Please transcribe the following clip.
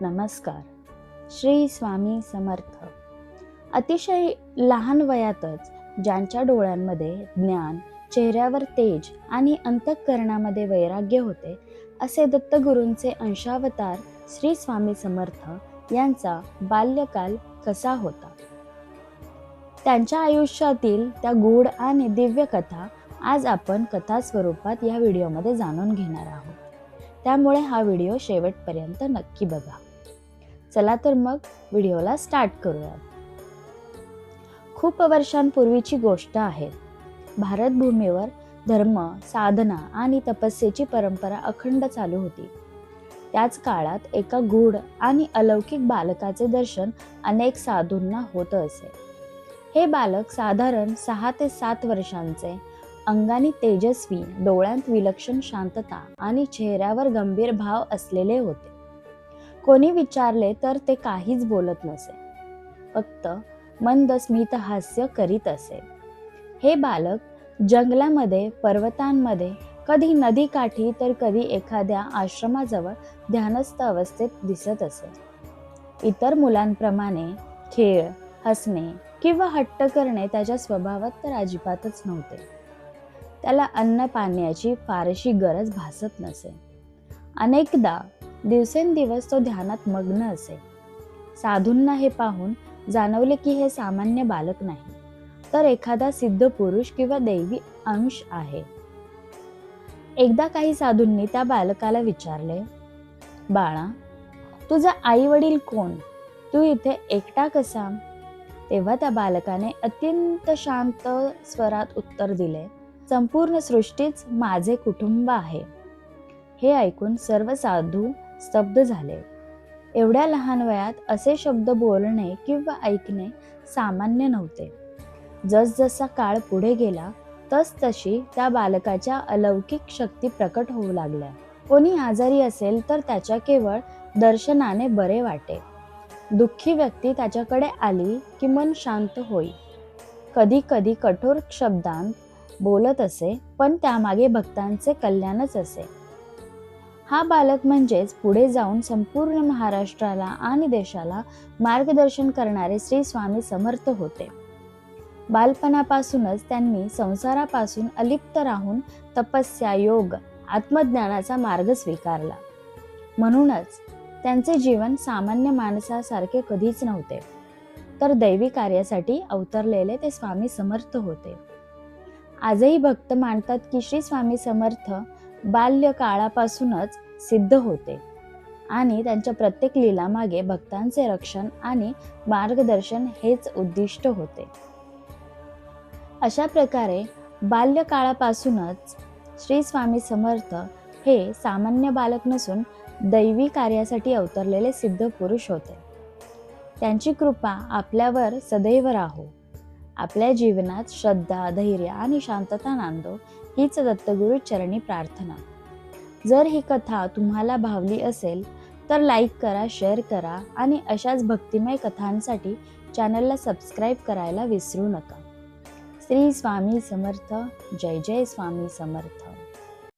नमस्कार. श्री स्वामी समर्थ. अतिशय लहान वयातच ज्यांच्या डोळ्यांमध्ये ज्ञान, चेहऱ्यावर तेज आणि अंतःकरणामध्ये वैराग्य होते, असे दत्तगुरूंचे अंशावतार श्री स्वामी समर्थ यांचा बाल्यकाल कसा होता? त्यांच्या आयुष्यातील त्या गूढ आणि दिव्य कथा आज आपण कथा स्वरूपात या व्हिडिओमध्ये जाणून घेणार आहोत. त्यामुळे हा व्हिडिओ शेवटपर्यंत नक्की बघा. चला तर मग व्हिडिओला स्टार्ट करूया. खूप वर्षांपूर्वीची गोष्ट आहे. भारतभूमीवर धर्म, साधना आणि तपस्येची परंपरा अखंड चालू होती. त्याच काळात एका गूढ आणि अलौकिक बालकाचे दर्शन अनेक साधूंना होत असे. हे बालक साधारण 6 ते 7 वर्षांचे, अंगाने तेजस्वी, डोळ्यांत विलक्षण शांतता आणि चेहऱ्यावर गंभीर भाव असलेले होते. कोणी विचारले तर ते काहीच बोलत नसे, फक्त मंद स्मित हास्य करीत असे. हे बालक जंगलामध्ये, पर्वतांमध्ये, कधी नदीकाठी तर कधी एखाद्या आश्रमाजवळ ध्यानस्थ अवस्थेत दिसत असे. इतर मुलांप्रमाणे खेळ, हसणे किंवा हट्ट करणे त्याच्या स्वभावात तर अजिबातच नव्हते. त्याला अन्न पाण्याची फारशी गरज भासत नसे. अनेकदा दिवसेंदिवस तो ध्यानात मग्न असे. साधूंना हे पाहून जाणवले की हे सामान्य बालक नाही, तर एखादा सिद्ध पुरुष किंवा दैवी अंश आहे. एकदा काही साधूंनी त्या बालकाला विचारले, "बाळा, तुझा आई वडील कोण? तू इथे एकटा कसा?" तेव्हा त्या बालकाने अत्यंत शांत स्वरात उत्तर दिले, "संपूर्ण सृष्टीच माझे कुटुंब आहे." हे ऐकून सर्व साधू स्तब्ध झाले. एवढ्या लहान वयात असे शब्द बोलणे किंवा ऐकणे सामान्य नव्हते. जसजसा काळ पुढे गेला तसतशी त्या बालकाच्या अलौकिक शक्ती प्रकट होऊ लागल्या. कोणी आजारी असेल तर त्याच्या केवळ दर्शनाने बरे वाटे. दुःखी व्यक्ती त्याच्याकडे आली की मन शांत होई. कधी कधी कठोर शब्दांत बोलत असे, पण त्यामागे भक्तांचे कल्याणच असे. हा बालक म्हणजेच पुढे जाऊन संपूर्ण महाराष्ट्राला आणि देशाला मार्गदर्शन करणारे श्री स्वामी समर्थ होते. बालपणापासूनच त्यांनी संसारापासून अलिप्त राहून तपस्या, योग, आत्मज्ञानाचा मार्ग स्वीकारला. म्हणूनच त्यांचे जीवन सामान्य माणसासारखे कधीच नव्हते, तर दैवी कार्यासाठी अवतरलेले ते स्वामी समर्थ होते. आजही भक्त मानतात की श्री स्वामी समर्थ बाल्यकाळापासूनच सिद्ध होते आणि त्यांच्या प्रत्येक लीलामागे भक्तांचे रक्षण आणि मार्गदर्शन हेच उद्दिष्ट होते. अशा प्रकारे बाल्यकाळापासूनच श्री स्वामी समर्थ हे सामान्य बालक नसून दैवी कार्यासाठी अवतरलेले सिद्ध पुरुष होते. त्यांची कृपा आपल्यावर सदैव राहो. आपल्या जीवनात श्रद्धा, धैर्य आणि शांतता नांदो हीच दत्तगुरू चरणी प्रार्थना. जर ही कथा तुम्हाला भावली असेल तर लाईक करा, शेअर करा आणि अशाच भक्तिमय कथांसाठी चॅनलला सबस्क्राईब करायला विसरू नका. श्री स्वामी समर्थ. जय जय स्वामी समर्थ.